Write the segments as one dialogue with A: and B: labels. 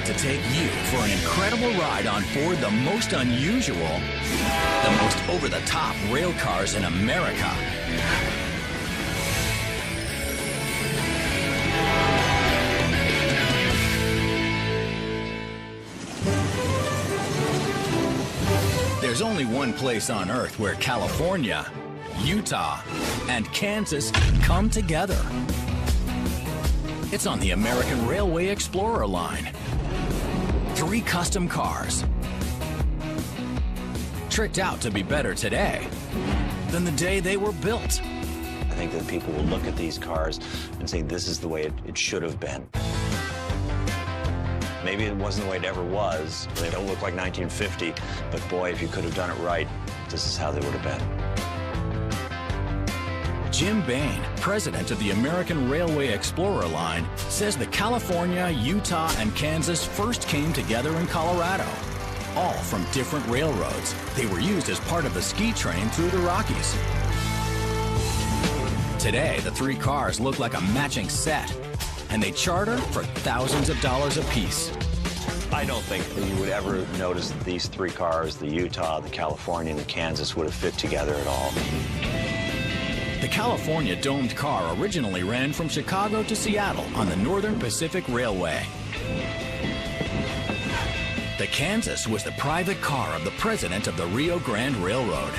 A: about to take you for an incredible ride on board the most unusual, the most over-the-top rail cars in America. There's only one place on Earth where California, Utah, and Kansas come together. It's on the American Railway Explorer line. 3 custom cars, tricked out to be better today than the day they were built.
B: I think that people will look at these cars and say, this is the way it should have been. Maybe it wasn't the way it ever was. They don't look like 1950, but boy, if you could have done it right, this is how they would have been.
A: Jim Bain, president of the American Railway Explorer line, says the California, Utah, and Kansas first came together in Colorado, all from different railroads. They were used as part of the ski train through the Rockies. Today, the 3 cars look like a matching set, and they charter for thousands of dollars apiece.
B: I don't think that you would ever notice that these 3 cars, the Utah, the California, and the Kansas, would have fit together at all.
A: The California domed car originally ran from Chicago to Seattle on the Northern Pacific Railway. The Kansas was the private car of the president of the Rio Grande Railroad.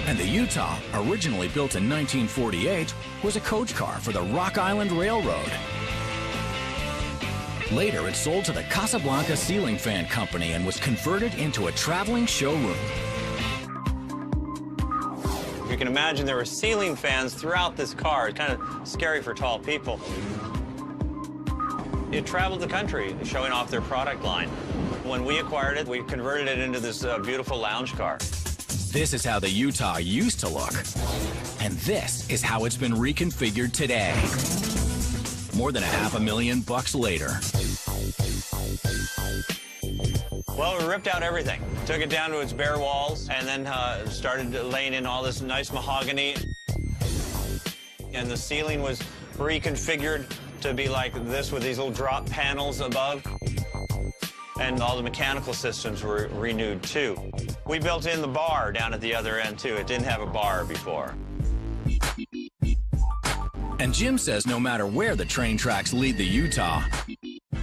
A: And the Utah, originally built in 1948, was a coach car for the Rock Island Railroad. Later, it sold to the Casablanca Ceiling Fan Company and was converted into a traveling showroom.
B: You can imagine there were ceiling fans throughout this car. It's kind of scary for tall people. It traveled the country, showing off their product line. When we acquired it, we converted it into this beautiful lounge car.
A: This is how the Utah used to look. And this is how it's been reconfigured today. More than $500,000 later.
B: Well, we ripped out everything. Took it down to its bare walls, and then started laying in all this nice mahogany. And the ceiling was reconfigured to be like this with these little drop panels above. And all the mechanical systems were renewed, too. We built in the bar down at the other end, too. It didn't have a bar before.
A: And Jim says no matter where the train tracks lead the Utah,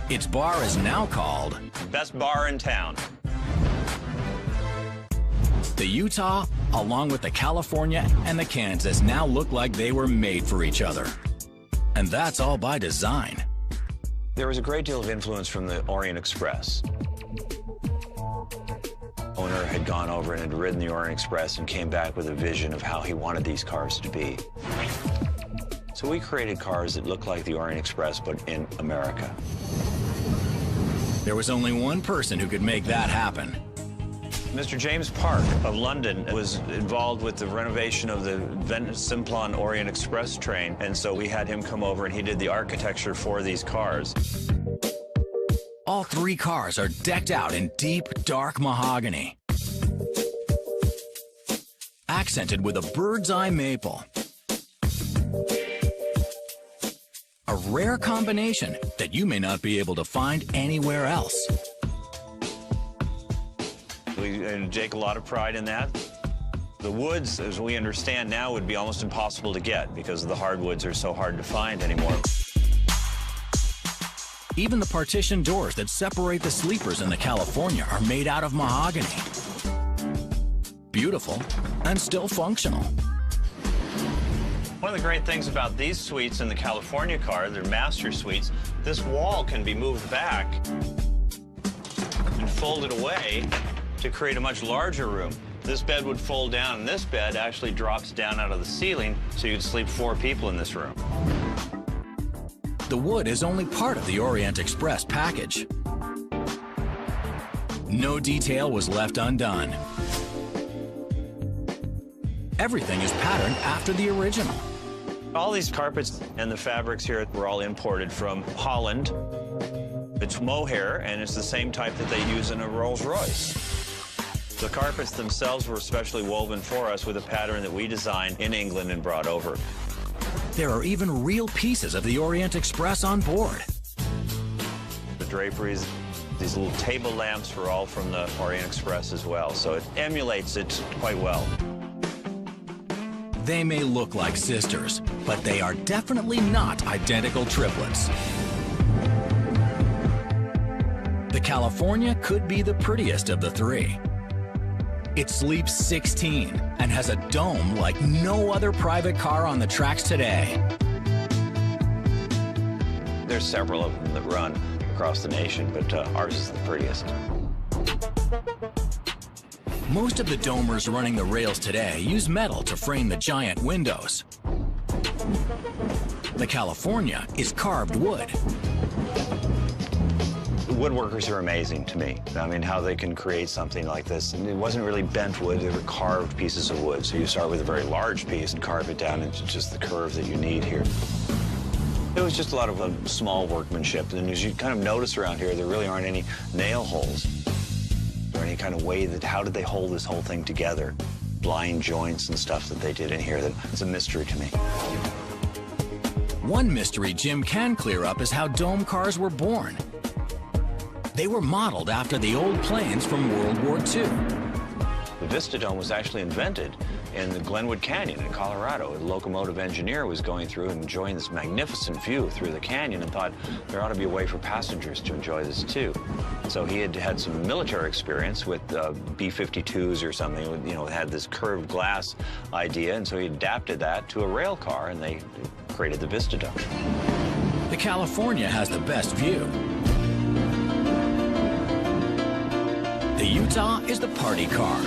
A: its bar is now called
B: Best bar in town.
A: The Utah, along with the California and the Kansas, now look like they were made for each other. And that's all by design.
B: There was a great deal of influence from the Orient Express. Owner had gone over and had ridden the Orient Express and came back with a vision of how he wanted these cars to be. So we created cars that look like the Orient Express, but in America.
A: There was only one person who could make that happen.
B: Mr. James Park of London was involved with the renovation of the Venice-Simplon Orient Express train, and so we had him come over and he did the architecture for these cars.
A: All 3 cars are decked out in deep, dark mahogany, accented with a bird's eye maple. A rare combination that you may not be able to find anywhere else.
B: We take a lot of pride in that. The woods, as we understand now, would be almost impossible to get because the hardwoods are so hard to find anymore.
A: Even the partition doors that separate the sleepers in the California are made out of mahogany. Beautiful and still functional.
B: One of the great things about these suites in the California car, they're master suites, this wall can be moved back and folded away to create a much larger room. This bed would fold down, and this bed actually drops down out of the ceiling, so you could sleep 4 people in this room.
A: The wood is only part of the Orient Express package. No detail was left undone. Everything is patterned after the original.
B: All these carpets and the fabrics here were all imported from Holland. It's mohair, and it's the same type that they use in a Rolls-Royce. The carpets themselves were specially woven for us with a pattern that we designed in England and brought over.
A: There are even real pieces of the Orient Express on board.
B: draperies. These little table lamps were all from the Orient Express as well, so it emulates it quite well.
A: They may look like sisters, but they are definitely not identical triplets. The California could be the prettiest of the three. It sleeps 16 and has a dome like no other private car on the tracks today.
B: There's several of them that run across the nation, but ours is the prettiest.
A: Most of the domers running the rails today use metal to frame the giant windows. The California is carved wood.
B: Woodworkers are amazing to me. I mean, how they can create something like this. And it wasn't really bent wood, they were carved pieces of wood. So you start with a very large piece and carve it down into just the curve that you need here. It was just a lot of small workmanship. And as you kind of notice around here, there really aren't any nail holes or any kind of way that, how did they hold this whole thing together? Blind joints and stuff that they did in here, it's a mystery to me.
A: One mystery Jim can clear up is how dome cars were born. They were modeled after the old planes from World War II.
B: The Vista Dome was actually invented in the Glenwood Canyon in Colorado. A locomotive engineer was going through and enjoying this magnificent view through the canyon and thought there ought to be a way for passengers to enjoy this too. So he had had some military experience with B-52s or something, you know, had this curved glass idea, and so he adapted that to a rail car, and they created the Vista Dome.
A: The California has the best view. The Utah is the party car.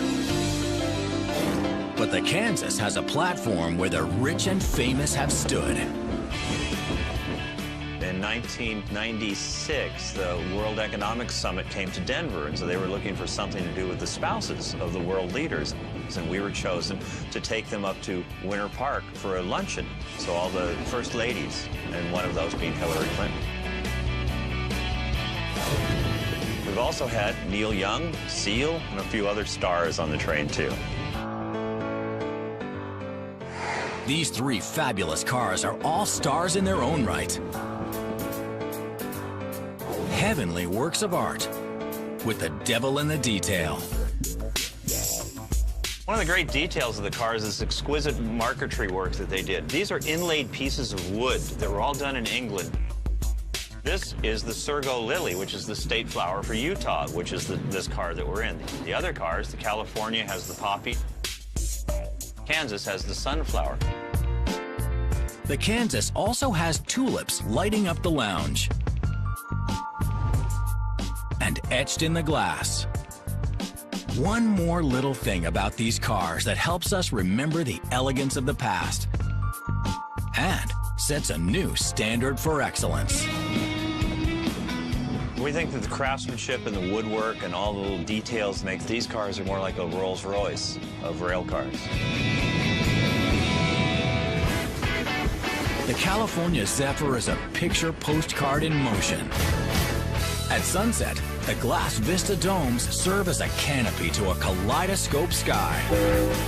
A: But the Kansas has a platform where the rich and famous have stood.
B: In 1996, the World Economic Summit came to Denver, and so they were looking for something to do with the spouses of the world leaders. And we were chosen to take them up to Winter Park for a luncheon. So all the first ladies, and one of those being Hillary Clinton. We've also had Neil Young, Seal, and a few other stars on the train, too.
A: These three fabulous cars are all stars in their own right. Heavenly works of art, with the devil in the detail.
B: One of the great details of the cars is exquisite marquetry work that they did. These are inlaid pieces of wood that were all done in England. This is the Surgo lily, which is the state flower for Utah, which is this car that we're in. The other cars, the California has the poppy, Kansas has the sunflower.
A: The Kansas also has tulips lighting up the lounge. And etched in the glass. One more little thing about these cars that helps us remember the elegance of the past and sets a new standard for excellence.
B: We think that the craftsmanship and the woodwork and all the little details make these cars are more like a Rolls-Royce of rail cars.
A: The California Zephyr is a picture postcard in motion. At sunset, the glass Vista domes serve as a canopy to a kaleidoscope sky.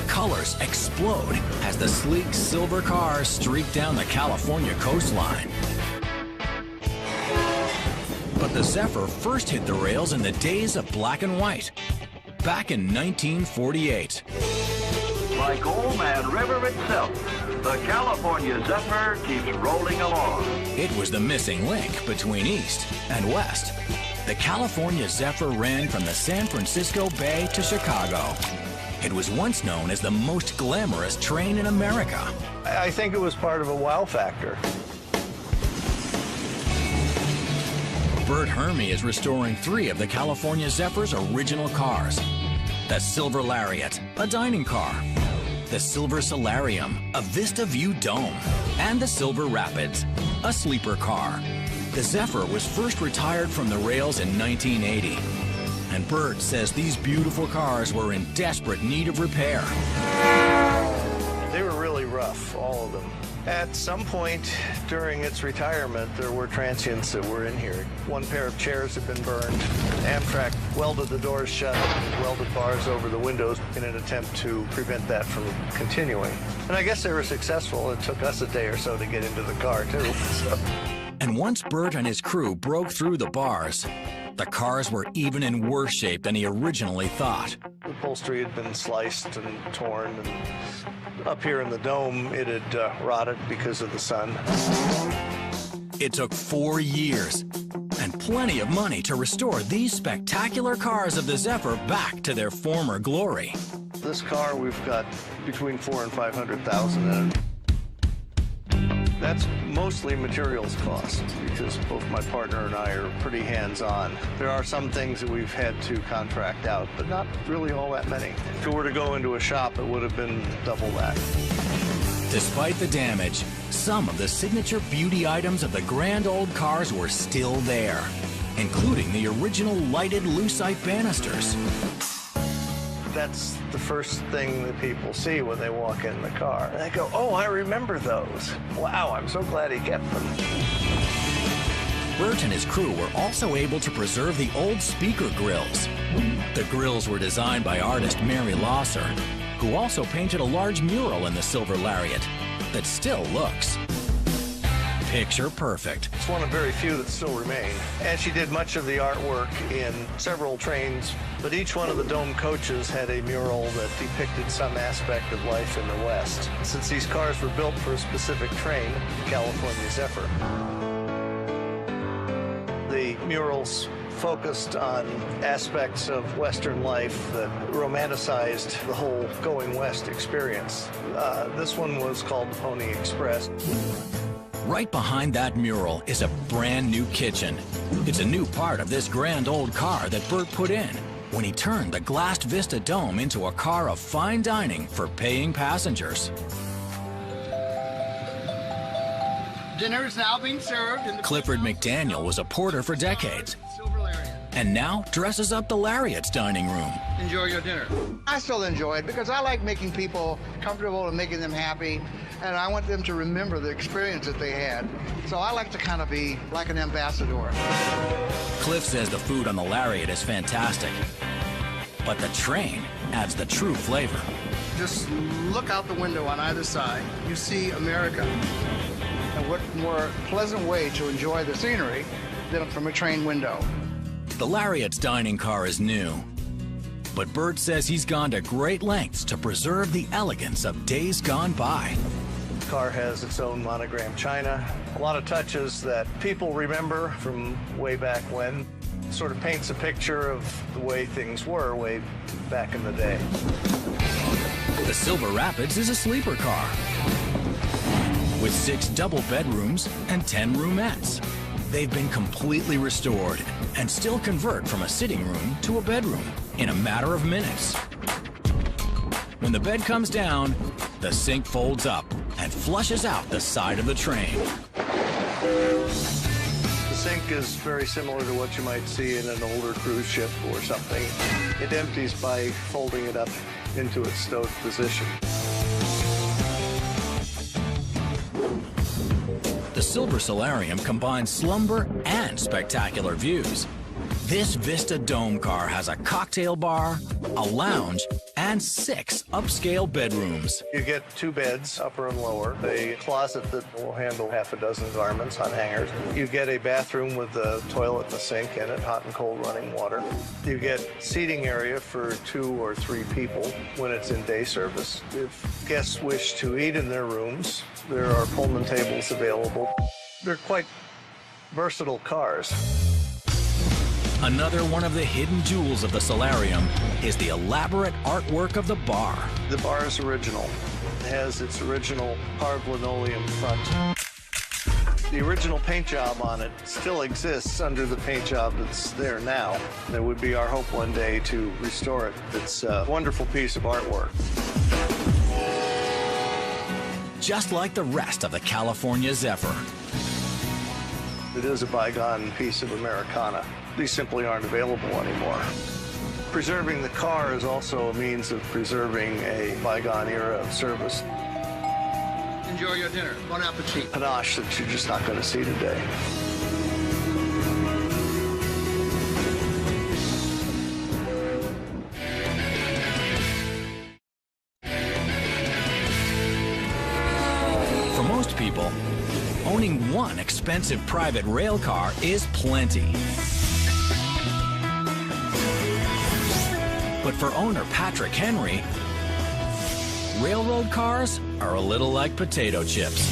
A: Colors explode as the sleek silver cars streak down the California coastline. But the Zephyr first hit the rails in the days of black and white, back in 1948.
C: Like Old Man River itself, the California Zephyr keeps rolling along.
A: It was the missing link between East and West. The California Zephyr ran from the San Francisco Bay to Chicago. It was once known as the most glamorous train in America.
D: I think it was part of a wow factor.
A: Bert Hermie is restoring 3 of the California Zephyr's original cars. The Silver Lariat, a dining car. The Silver Solarium, a Vista View dome. And the Silver Rapids, a sleeper car. The Zephyr was first retired from the rails in 1980. And Bert says these beautiful cars were in desperate need of repair.
D: They were really rough, all of them. At some point during its retirement, there were transients that were in here. One pair of chairs had been burned. Amtrak welded the doors shut, welded bars over the windows in an attempt to prevent that from continuing. And I guess they were successful. It took us a day or so to get into the car, too. So.
A: And once Bert and his crew broke through the bars, the cars were even in worse shape than he originally thought.
D: The upholstery had been sliced and torn, and up here in the dome, it had rotted because of the sun.
A: It took 4 years and plenty of money to restore these spectacular cars of the Zephyr back to their former glory.
D: This car, we've got between $400,000 and $500,000 in it. That's mostly materials cost, because both my partner and I are pretty hands-on. There are some things that we've had to contract out, but not really all that many. If it were to go into a shop, it would have been double that.
A: Despite the damage, some of the signature beauty items of the grand old cars were still there, including the original lighted lucite banisters.
D: That's the first thing that people see when they walk in the car. And they go, oh, I remember those. Wow, I'm so glad he kept them.
A: Bert and his crew were also able to preserve the old speaker grills. The grills were designed by artist Mary Losser, who also painted a large mural in the Silver Lariat that still looks picture perfect.
D: It's one of very few that still remain. And she did much of the artwork in several trains, but each one of the dome coaches had a mural that depicted some aspect of life in the West. Since these cars were built for a specific train, the California Zephyr, the murals focused on aspects of Western life that romanticized the whole going west experience. This one was called the Pony Express.
A: Right behind that mural is a brand new kitchen. It's a new part of this grand old car that Bert put in when he turned the glassed Vista Dome into a car of fine dining for paying passengers.
E: Dinner is now being served in the
A: Clifford McDaniel was a porter for decades, and now dresses up the Lariat's dining room.
E: Enjoy your dinner. I still enjoy it because I like making people comfortable and making them happy, and I want them to remember the experience that they had. So I like to kind of be like an ambassador.
A: Cliff says the food on the Lariat is fantastic, but the train adds the true flavor.
E: Just look out the window on either side. You see America. And what more pleasant way to enjoy the scenery than from a train window.
A: The Lariat's dining car is new, but Bert says he's gone to great lengths to preserve the elegance of days gone by.
D: The car has its own monogram china, a lot of touches that people remember from way back when. It sort of paints a picture of the way things were way back in the day.
A: The Silver Rapids is a sleeper car with 6 double bedrooms and 10 roomettes. They've been completely restored and still convert from a sitting room to a bedroom in a matter of minutes. When the bed comes down, the sink folds up and flushes out the side of the train.
D: The sink is very similar to what you might see in an older cruise ship or something. It empties by folding it up into its stowed position.
A: The Silver Solarium combines slumber and spectacular views. This Vista Dome car has a cocktail bar, a lounge, and 6 upscale bedrooms.
D: You get 2 beds, upper and lower, a closet that will handle half a dozen garments on hangers. You get a bathroom with a toilet and a sink in it, hot and cold running water. You get seating area for 2 or 3 people when it's in day service. If guests wish to eat in their rooms, there are Pullman tables available. They're quite versatile cars.
A: Another one of the hidden jewels of the Solarium is the elaborate artwork of the bar.
D: The bar is original. It has its original carved linoleum front. The original paint job on it still exists under the paint job that's there now. It would be our hope one day to restore it. It's a wonderful piece of artwork.
A: Just like the rest of the California Zephyr.
D: It is a bygone piece of Americana. These simply aren't available anymore. Preserving the car is also a means of preserving a bygone era of service.
E: Enjoy your dinner. Bon appetit.
D: Panache that you're just not going to see today.
A: For most people, owning one expensive private rail car is plenty. But for owner Patrick Henry, railroad cars are a little like potato chips.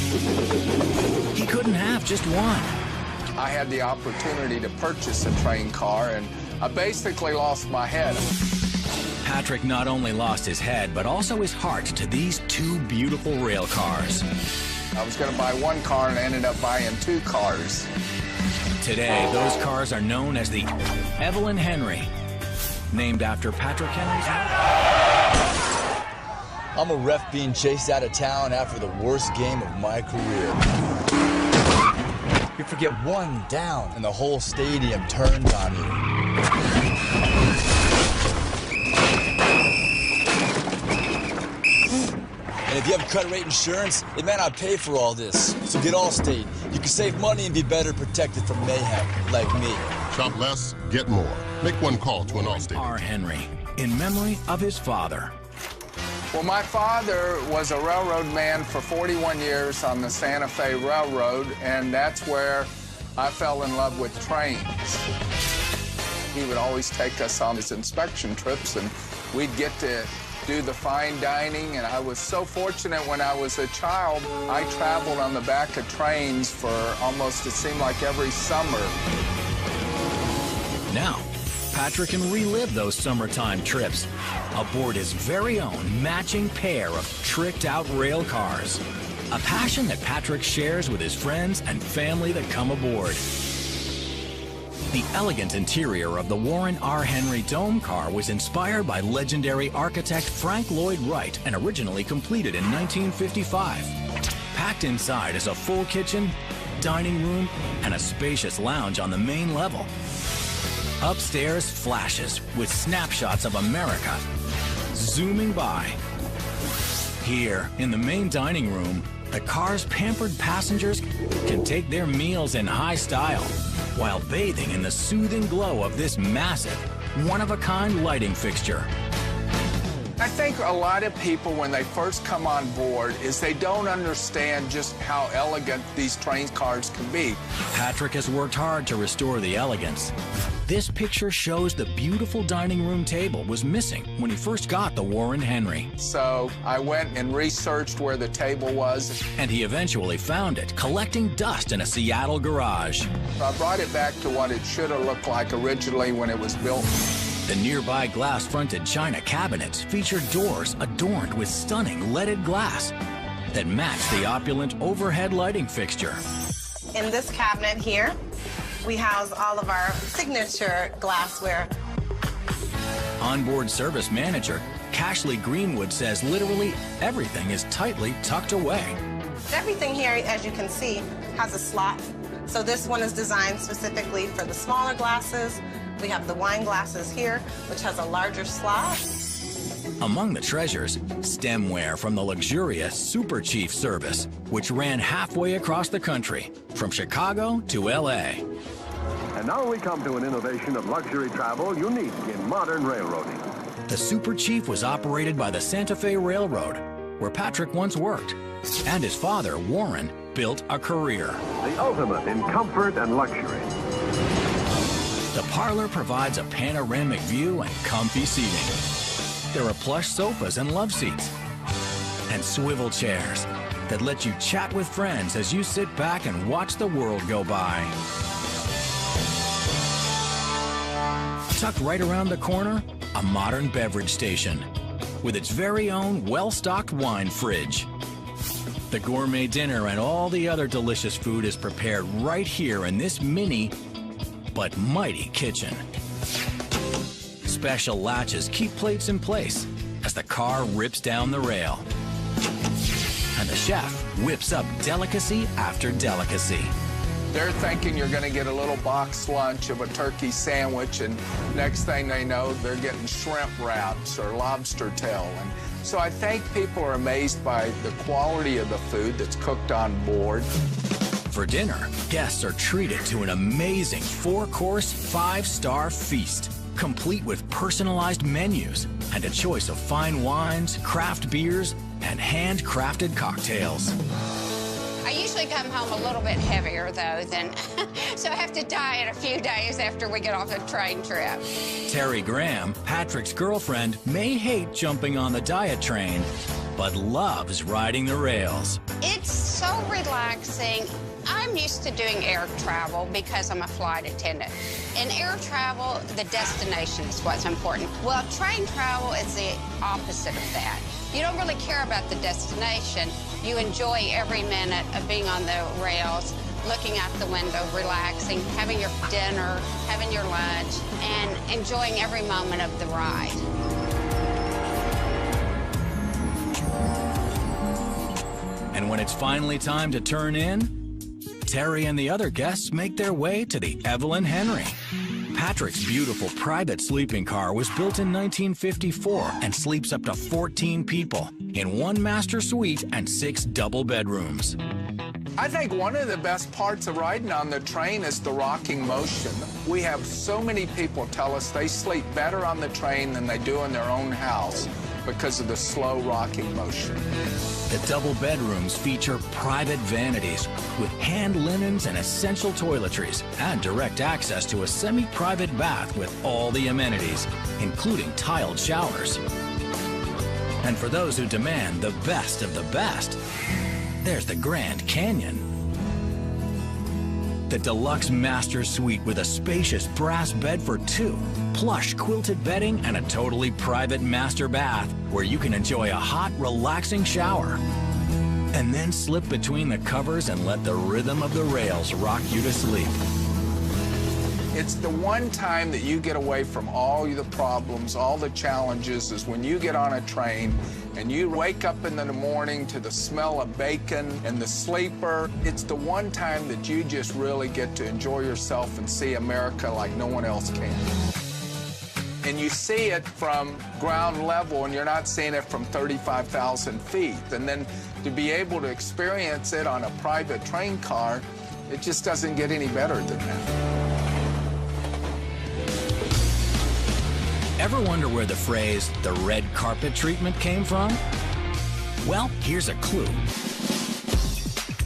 A: He couldn't have just one.
F: I had the opportunity to purchase a train car, and I basically lost my head.
A: Patrick not only lost his head, but also his heart to these two beautiful rail cars.
F: I was going to buy one car and I ended up buying two cars.
A: Today, those cars are known as the Evelyn Henry, named after Patrick Henry's mother.
G: I'm a ref being chased out of town after the worst game of my career. You forget one down, and the whole stadium turns on you. And if you have cut rate insurance, it may not pay for all this. So get Allstate. You can save money and be better protected from mayhem, like me.
H: Shop less, get more. Make one call to an Allstate.
A: R. Henry, in memory of his father.
F: Well, my father was a railroad man for 41 years on the Santa Fe Railroad, and that's where I fell in love with trains. He would always take us on his inspection trips, and we'd get to do the fine dining, and I was so fortunate when I was a child. I traveled on the back of trains for almost, it seemed like, every summer.
A: Now, Patrick can relive those summertime trips aboard his very own matching pair of tricked-out rail cars. A passion that Patrick shares with his friends and family that come aboard. The elegant interior of the Warren R. Henry Dome car was inspired by legendary architect Frank Lloyd Wright and originally completed in 1955. Packed inside is a full kitchen, dining room, and a spacious lounge on the main level. Upstairs flashes with snapshots of America zooming by. Here, in the main dining room, the car's pampered passengers can take their meals in high style while bathing in the soothing glow of this massive, one-of-a-kind lighting fixture.
F: I think a lot of people, when they first come on board, is they don't understand just how elegant these train cars can be.
A: Patrick has worked hard to restore the elegance. This picture shows the beautiful dining room table was missing when he first got the Warren Henry.
F: So I went and researched where the table was.
A: And he eventually found it, collecting dust in a Seattle garage.
F: So I brought it back to what it should have looked like originally when it was built.
A: The nearby glass-fronted china cabinets featured doors adorned with stunning leaded glass that matched the opulent overhead lighting fixture.
I: In this cabinet here, we house all of our signature glassware.
A: Onboard service manager Cashley Greenwood says literally everything is tightly tucked away.
I: Everything here, as you can see, has a slot. So this one is designed specifically for the smaller glasses. We have the wine glasses here, which has a larger slot.
A: Among the treasures, stemware from the luxurious Super Chief service, which ran halfway across the country, from Chicago to L.A.
C: And now we come to an innovation of luxury travel unique in modern railroading.
A: The Super Chief was operated by the Santa Fe Railroad, where Patrick once worked, and his father, Warren, built a career.
C: The ultimate in comfort and luxury.
A: The parlor provides a panoramic view and comfy seating. There are plush sofas and love seats, and swivel chairs that let you chat with friends as you sit back and watch the world go by. Tucked right around the corner, a modern beverage station with its very own well-stocked wine fridge. The gourmet dinner and all the other delicious food is prepared right here in this mini but mighty kitchen. Special latches keep plates in place as the car rips down the rail. And the chef whips up delicacy after delicacy.
F: They're thinking you're going to get a little box lunch of a turkey sandwich, and next thing they know, they're getting shrimp wraps or lobster tail. And so I think people are amazed by the quality of the food that's cooked on board.
A: For dinner, guests are treated to an amazing 4-course, 5-star feast, complete with personalized menus and a choice of fine wines, craft beers, and handcrafted cocktails.
J: Are you usually come home a little bit heavier, though, than so I have to diet a few days after we get off a train trip.
A: Terry Graham, Patrick's girlfriend, may hate jumping on the diet train, but loves riding the rails.
J: It's so relaxing. I'm used to doing air travel because I'm a flight attendant. In air travel, the destination is what's important. Well, train travel is the opposite of that. You don't really care about the destination. You enjoy every minute of being on the rails, looking out the window, relaxing, having your dinner, having your lunch, and enjoying every moment of the ride.
A: And when it's finally time to turn in, Terry and the other guests make their way to the Evelyn Henry. Patrick's beautiful private sleeping car was built in 1954 and sleeps up to 14 people in one master suite and 6 double bedrooms.
F: I think one of the best parts of riding on the train is the rocking motion. We have so many people tell us they sleep better on the train than they do in their own house because of the slow rocking motion.
A: The double bedrooms feature private vanities with hand linens and essential toiletries and direct access to a semi-private bath with all the amenities, including tiled showers. And for those who demand the best of the best, there's the Grand Canyon. The deluxe master suite with a spacious brass bed for 2, plush quilted bedding, and a totally private master bath where you can enjoy a hot, relaxing shower. And then slip between the covers and let the rhythm of the rails rock you to sleep.
F: It's the one time that you get away from all the problems, all the challenges, is when you get on a train and you wake up in the morning to the smell of bacon and the sleeper. It's the one time that you just really get to enjoy yourself and see America like no one else can. And you see it from ground level, and you're not seeing it from 35,000 feet. And then to be able to experience it on a private train car, it just doesn't get any better than that.
A: Ever wonder where the phrase, the red carpet treatment, came from? Well, here's a clue.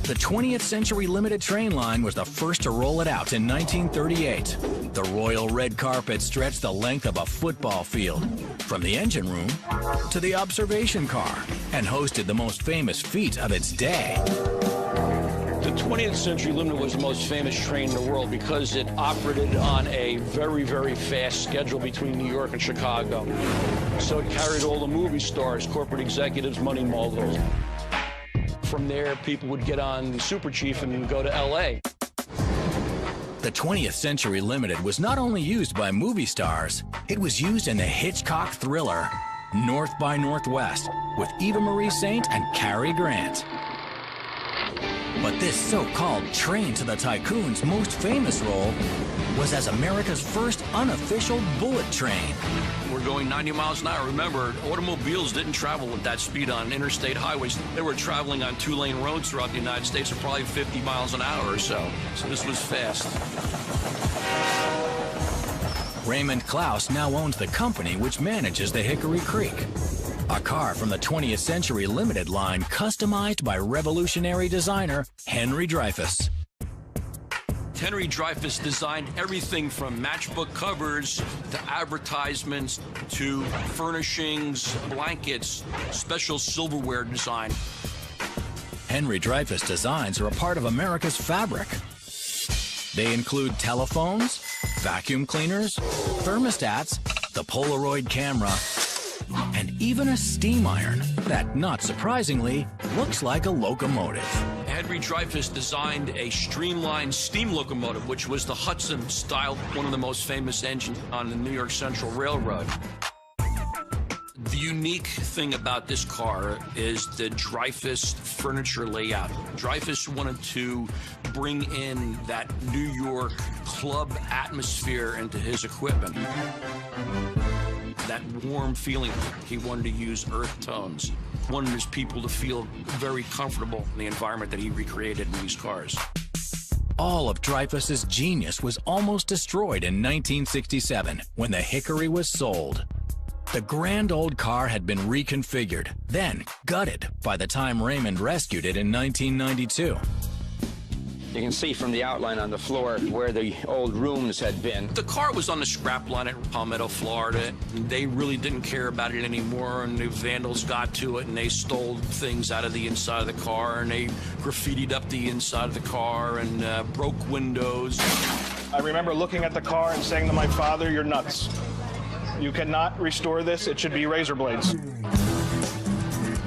A: The 20th Century Limited train line was the first to roll it out in 1938. The royal red carpet stretched the length of a football field, from the engine room to the observation car, and hosted the most famous feat of its day.
K: The 20th Century Limited was the most famous train in the world because it operated on a very, very fast schedule between New York and Chicago. So it carried all the movie stars, corporate executives, money moguls. From there, people would get on the Super Chief and go to L.A.
A: The 20th Century Limited was not only used by movie stars, it was used in the Hitchcock thriller North by Northwest with Eva Marie Saint and Cary Grant. But this so-called Train to the Tycoon's most famous role was as America's first unofficial bullet train.
K: We're going 90 miles an hour. Remember, automobiles didn't travel with that speed on interstate highways. They were traveling on 2-lane roads throughout the United States at probably 50 miles an hour or so. So this was fast.
A: Raymond Klaus now owns the company which manages the Hickory Creek, a car from the 20th Century Limited line customized by revolutionary designer Henry Dreyfuss.
K: Henry Dreyfuss designed everything from matchbook covers to advertisements to furnishings, blankets, special silverware design.
A: Henry Dreyfuss designs are a part of America's fabric. They include telephones, vacuum cleaners, thermostats, the Polaroid camera, and even a steam iron that, not surprisingly, looks like a locomotive.
K: Henry Dreyfuss designed a streamlined steam locomotive, which was the Hudson style, one of the most famous engines on the New York Central Railroad. The unique thing about this car is the Dreyfuss furniture layout. Dreyfuss wanted to bring in that New York club atmosphere into his equipment. That warm feeling. He wanted to use earth tones. Wanted his people to feel very comfortable in the environment that he recreated in these cars.
A: All of Dreyfuss's genius was almost destroyed in 1967 when the Hickory was sold. The grand old car had been reconfigured, then gutted by the time Raymond rescued it in 1992.
L: You can see from the outline on the floor where the old rooms had been.
K: The car was on the scrap line at Palmetto, Florida. They really didn't care about it anymore, and the vandals got to it, and they stole things out of the inside of the car, and they graffitied up the inside of the car and broke windows.
M: I remember looking at the car and saying to my father, "You're nuts. You cannot restore this. It should be razor blades."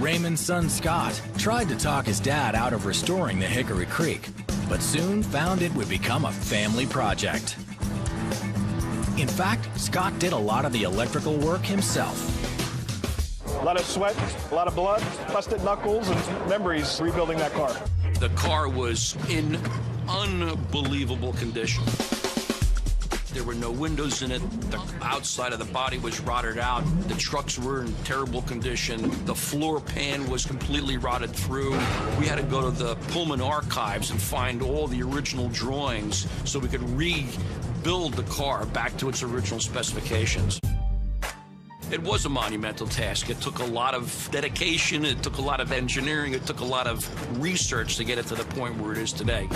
A: Raymond's son Scott tried to talk his dad out of restoring the Hickory Creek, but soon found it would become a family project. In fact, Scott did a lot of the electrical work himself.
M: A lot of sweat, a lot of blood, busted knuckles, and memories rebuilding that car.
K: The car was in unbelievable condition. There were no windows in it. The outside of the body was rotted out. The trucks were in terrible condition. The floor pan was completely rotted through. We had to go to the Pullman archives and find all the original drawings so we could rebuild the car back to its original specifications. It was a monumental task. It took a lot of dedication, it took a lot of engineering, it took a lot of research to get it to the point where it is today.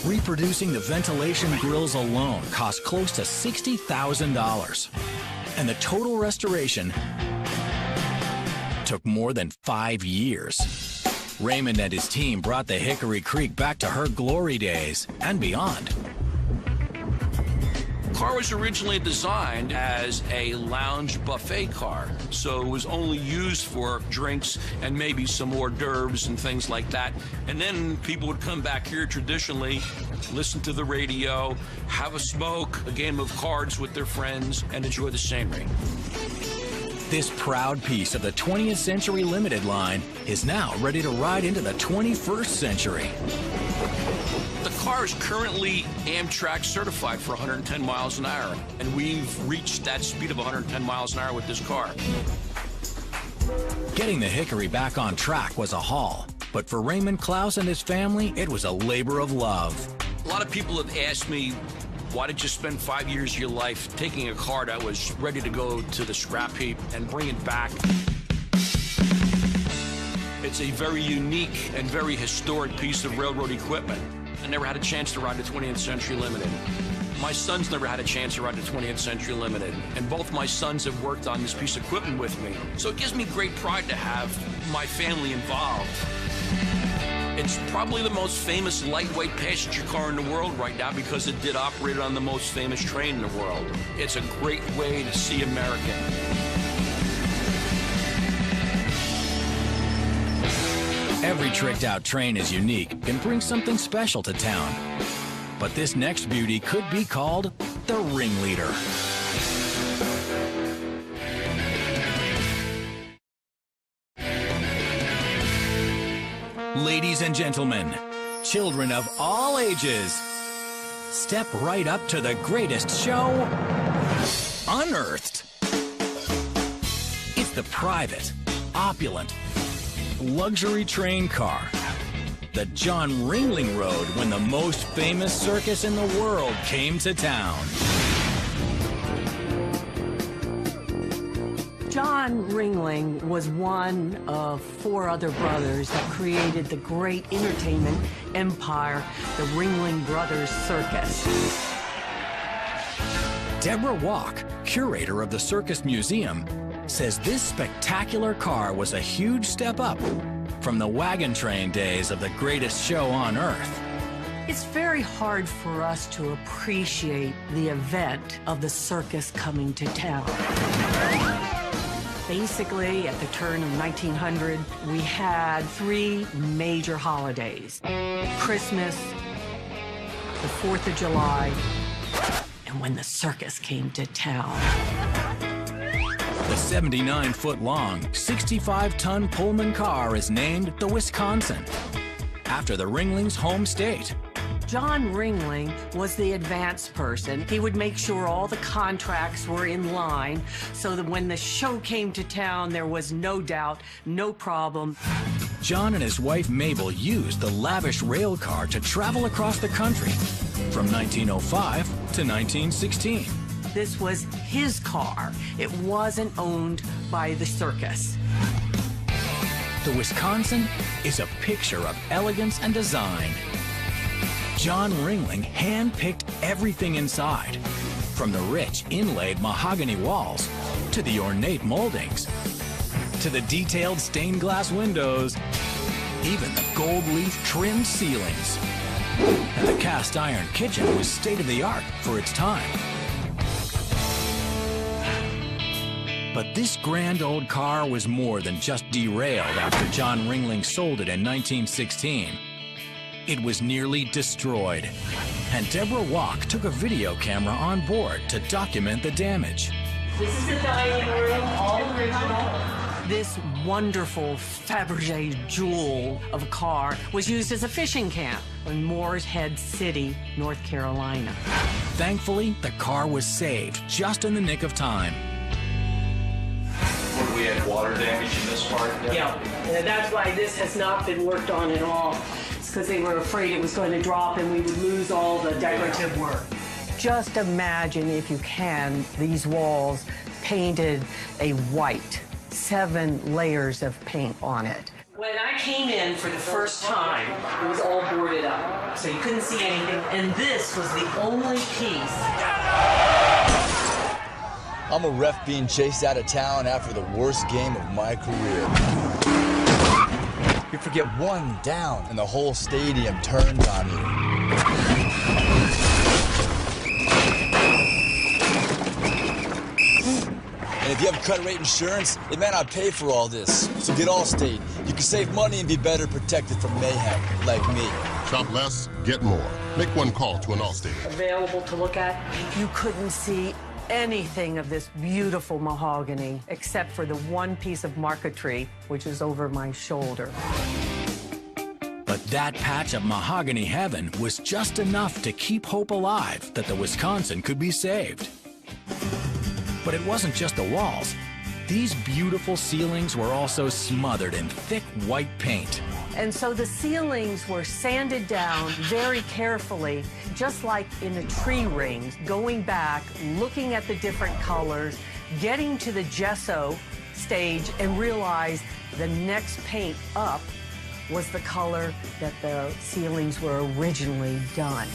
A: Reproducing the ventilation grills alone cost close to $60,000. And the total restoration took more than 5 years. Raymond and his team brought the Hickory Creek back to her glory days and beyond.
K: The car was originally designed as a lounge buffet car, so it was only used for drinks and maybe some hors d'oeuvres and things like that. And then people would come back here traditionally, listen to the radio, have a smoke, a game of cards with their friends, and enjoy the scenery.
A: This proud piece of the 20th Century Limited line is now ready to ride into the 21st century.
K: The car is currently Amtrak certified for 110 miles an hour, and we've reached that speed of 110 miles an hour with this car.
A: Getting the Hickory back on track was a haul, but for Raymond Klaus and his family, it was a labor of love.
K: A lot of people have asked me, why did you spend 5 years of your life taking a car that was ready to go to the scrap heap and bring it back? It's a very unique and very historic piece of railroad equipment. I never had a chance to ride the 20th Century Limited. My sons never had a chance to ride the 20th Century Limited, and both my sons have worked on this piece of equipment with me. So it gives me great pride to have my family involved. It's probably the most famous lightweight passenger car in the world right now because it did operate on the most famous train in the world. It's a great way to see America.
A: Every tricked-out train is unique and brings something special to town. But this next beauty could be called the Ringleader. Ladies and gentlemen, children of all ages, step right up to the greatest show unearthed. It's the private, opulent, luxury train car that John Ringling rode when the most famous circus in the world came to town.
N: John Ringling was one of 4 other brothers that created the great entertainment empire, the Ringling Brothers Circus.
A: Deborah Walk, curator of the Circus Museum, says this spectacular car was a huge step up from the wagon train days of the greatest show on earth.
N: It's very hard for us to appreciate the event of the circus coming to town. Basically, at the turn of 1900, we had 3 major holidays: Christmas, the 4th of July, and when the circus came to town.
A: The 79-foot-long, 65-ton Pullman car is named the Wisconsin, after the Ringlings' home state.
N: John Ringling was the advance person. He would make sure all the contracts were in line so that when the show came to town, there was no doubt, no problem.
A: John and his wife Mabel used the lavish rail car to travel across the country from 1905 to 1916.
N: This was his car. It wasn't owned by the circus.
A: the Wisconsin is a picture of elegance and design. John Ringling hand-picked everything inside, from the rich inlaid mahogany walls to the ornate moldings, to the detailed stained glass windows, even the gold leaf trimmed ceilings. And the cast iron kitchen was state-of-the-art for its time. But this grand old car was more than just derailed after John Ringling sold it in 1916. It was nearly destroyed, and Deborah Walk took a video camera on board to document the damage.
N: This is the dining room, all original. This wonderful Fabergé jewel of a car was used as a fishing camp in Moores Head City, North Carolina.
A: Thankfully, the car was saved just in the nick of time.
O: We had water damage in this part?
N: Yeah, and that's why this has not been worked on at all. It's because they were afraid it was going to drop and we would lose all the decorative work. Just imagine, if you can, these walls painted a white, 7 layers of paint on it. When I came in for the first time, it was all boarded up, so you couldn't see anything, and this was the only piece.
G: I'm a ref being chased out of town after the worst game of my career. You forget one down, and the whole stadium turns on you. And if you have cut rate insurance, it may not pay for all this. So get Allstate. You can save money and be better protected from mayhem, like me.
H: Shop less, get more. Make one call to an Allstate.
N: Available to look at. You couldn't see anything of this beautiful mahogany except for the one piece of marquetry, which is over my shoulder.
A: But that patch of mahogany heaven was just enough to keep hope alive that the Wisconsin could be saved. But it wasn't just the walls. These beautiful ceilings were also smothered in thick white paint.
N: And so the ceilings were sanded down very carefully, just like in the tree rings, going back, looking at the different colors, getting to the gesso stage and realize the next paint up was the color that the ceilings were originally done.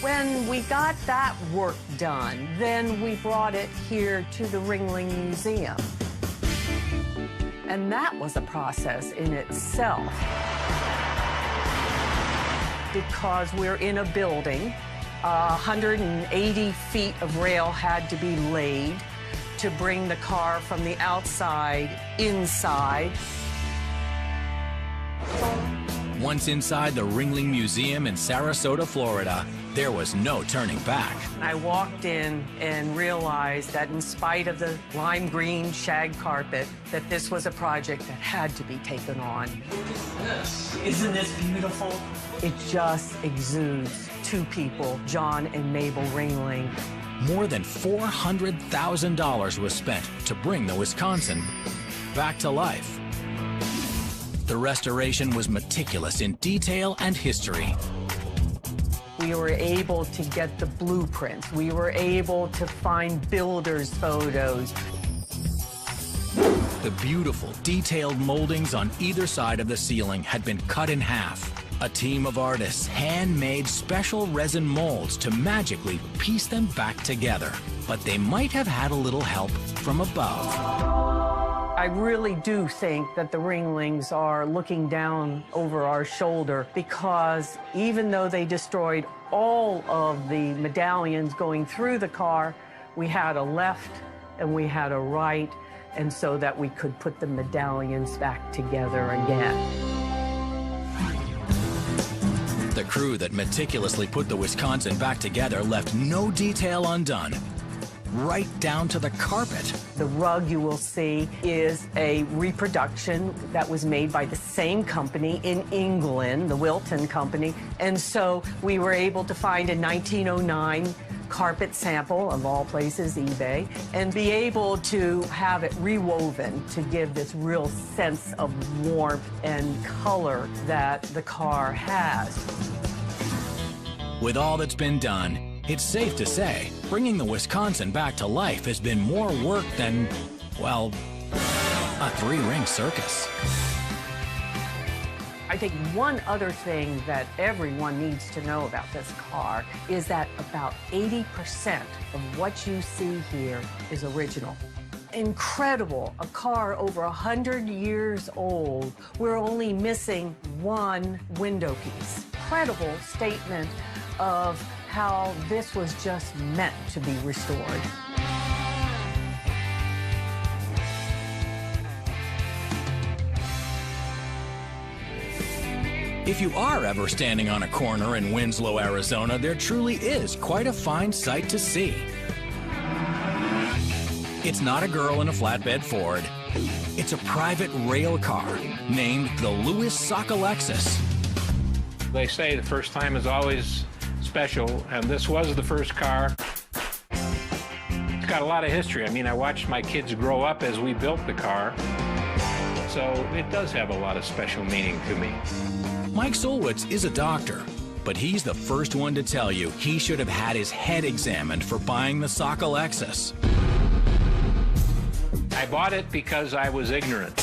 N: When we got that work done, then we brought it here to the Ringling Museum. And that was a process in itself. Because we're in a building, 180 feet of rail had to be laid to bring the car from the outside inside.
A: Once inside the Ringling Museum in Sarasota, Florida, there was no turning back.
N: I walked in and realized that in spite of the lime green shag carpet, that this was a project that had to be taken on.
O: Look at this.
N: Isn't this beautiful? It just exudes 2 people, John and Mabel Ringling.
A: More than $400,000 was spent to bring the Wisconsin back to life. The restoration was meticulous in detail and history.
N: We were able to get the blueprints. We were able to find builders' photos.
A: The beautiful, detailed moldings on either side of the ceiling had been cut in half. A team of artists hand-made special resin molds to magically piece them back together. But they might have had a little help from above.
N: I really do think that the Ringlings are looking down over our shoulder because even though they destroyed all of the medallions going through the car, we had a left and we had a right, and so that we could put the medallions back together again.
A: The crew that meticulously put the Wisconsin back together left no detail undone, right down to the carpet.
N: The rug you will see is a reproduction that was made by the same company in England, the Wilton Company, and so we were able to find a 1909 carpet sample, of all places, eBay, and be able to have it rewoven to give this real sense of warmth and color that the car has.
A: With all that's been done, it's safe to say bringing the Wisconsin back to life has been more work than, well, a 3-ring circus.
N: I think one other thing that everyone needs to know about this car is that about 80% of what you see here is original. Incredible, a car over 100 years old. We're only missing one window piece. Incredible statement of how this was just meant to be restored.
A: If you are ever standing on a corner in Winslow, Arizona, there truly is quite a fine sight to see. It's not a girl in a flatbed Ford. It's a private rail car named the Lewis ScotRail.
P: They say the first time is always special, and this was the first car. It's got a lot of history. I mean, I watched my kids grow up as we built the car, so it does have a lot of special meaning to me.
A: Mike Solwitz is a doctor, but he's the first one to tell you he should have had his head examined for buying the ScotRail.
P: I bought it because I was ignorant.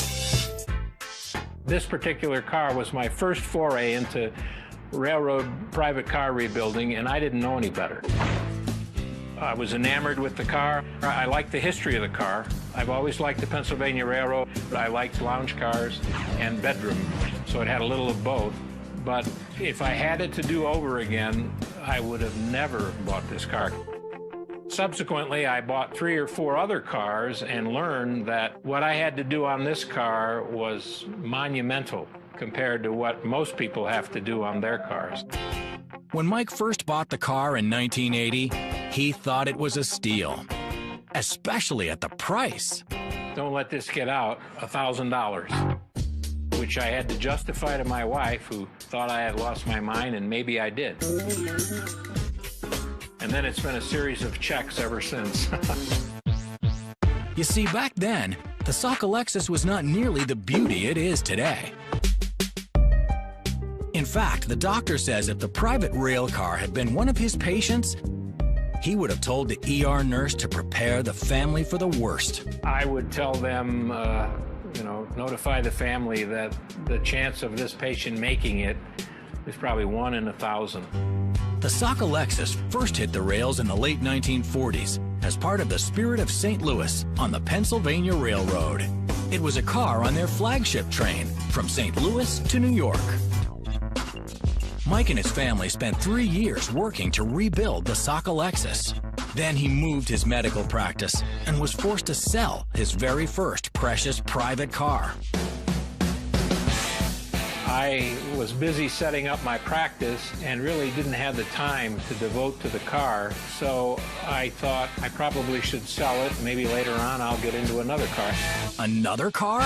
P: This particular car was my first foray into railroad private car rebuilding, and I didn't know any better. I was enamored with the car. I liked the history of the car. I've always liked the Pennsylvania Railroad. I liked lounge cars and bedroom, so it had a little of both. But if I had it to do over again, I would have never bought this car. Subsequently, I bought 3 or 4 other cars and learned that what I had to do on this car was monumental compared to what most people have to do on their cars.
A: When Mike first bought the car in 1980, he thought it was a steal, especially at the price.
P: Don't let this get out, $1,000, which I had to justify to my wife, who thought I had lost my mind, and maybe I did. And then it's been a series of checks ever since.
A: You see, back then, the ScotRail was not nearly the beauty it is today. In fact, the doctor says if the private rail car had been one of his patients, he would have told the ER nurse to prepare the family for the worst.
P: I would tell them, notify the family that the chance of this patient making it is probably 1 in 1,000.
A: The ScotRail first hit the rails in the late 1940s as part of the Spirit of St. Louis on the Pennsylvania Railroad. It was a car on their flagship train from St. Louis to New York. Mike and his family spent 3 years working to rebuild the ScotRail. Then he moved his medical practice and was forced to sell his very first precious private car.
P: I was busy setting up my practice and really didn't have the time to devote to the car, so I thought I probably should sell it. Maybe later on I'll get into another car.
A: Another car?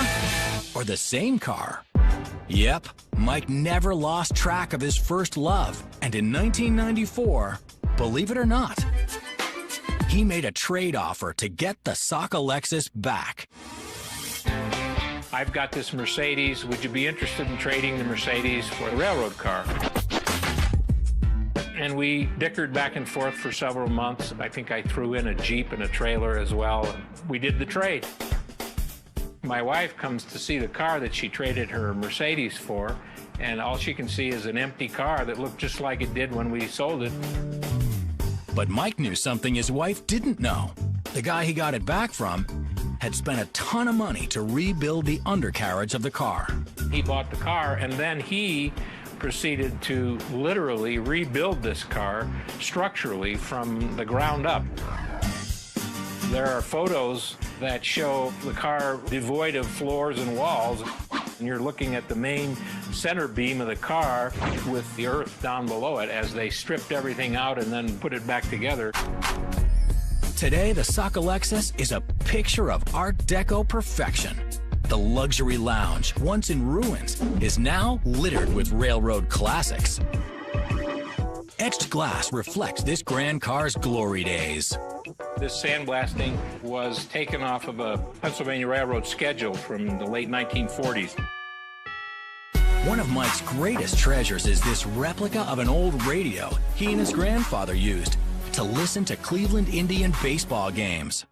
A: Or the same car? Yep, Mike never lost track of his first love, and in 1994, believe it or not, he made a trade offer to get the ScotRail back.
P: I've got this Mercedes. Would you be interested in trading the Mercedes for a railroad car? And we dickered back and forth for several months. I think I threw in a Jeep and a trailer as well. And we did the trade. My wife comes to see the car that she traded her Mercedes for, and all she can see is an empty car that looked just like it did when we sold it.
A: But Mike knew something his wife didn't know. The guy he got it back from had spent a ton of money to rebuild the undercarriage of the car.
P: He bought the car, and then he proceeded to literally rebuild this car structurally from the ground up. There are photos that show the car devoid of floors and walls, and you're looking at the main center beam of the car with the earth down below it as they stripped everything out and then put it back together.
A: Today, the ScotRail is a picture of Art Deco perfection. The luxury lounge, once in ruins, is now littered with railroad classics. Etched glass reflects this grand car's glory days.
P: This sandblasting was taken off of a Pennsylvania Railroad schedule from the late 1940s.
A: One of Mike's greatest treasures is this replica of an old radio he and his grandfather used to listen to Cleveland Indian baseball games.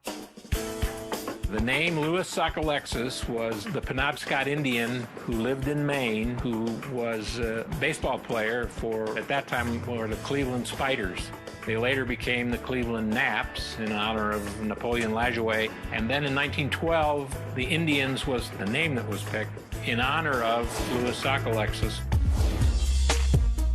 P: The name Louis Sockalexis was the Penobscot Indian who lived in Maine, who was a baseball player for, at that time, were the Cleveland Spiders. They later became the Cleveland Naps in honor of Napoleon Lajoie. And then in 1912, the Indians was the name that was picked in honor of Louis Sockalexis.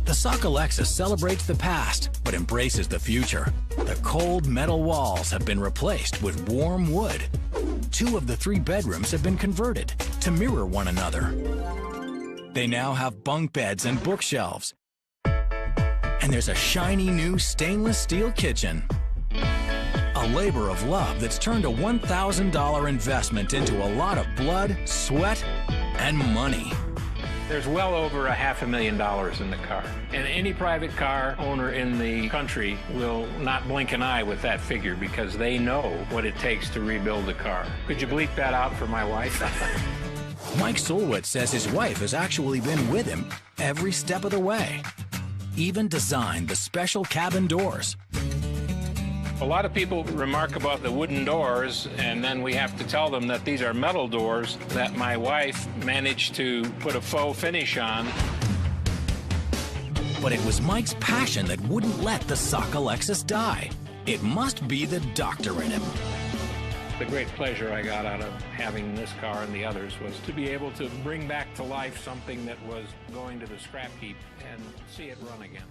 A: The Sockalexis celebrates the past, but embraces the future. The cold metal walls have been replaced with warm wood. 2 of the 3 bedrooms have been converted to mirror one another. They now have bunk beds and bookshelves. And there's a shiny new stainless steel kitchen. A labor of love that's turned a $1,000 investment into a lot of blood, sweat, and money.
P: There's well over $500,000 in the car. And any private car owner in the country will not blink an eye with that figure because they know what it takes to rebuild a car. Could you bleep that out for my wife?
A: Mike Sulwitz says his wife has actually been with him every step of the way. Even designed the special cabin doors.
P: A lot of people remark about the wooden doors, and then we have to tell them that these are metal doors that my wife managed to put a faux finish on.
A: But it was Mike's passion that wouldn't let the Sockalexis die. It must be the doctor in him.
P: The great pleasure I got out of having this car and the others was to be able to bring back to life something that was going to the scrap heap and see it run again.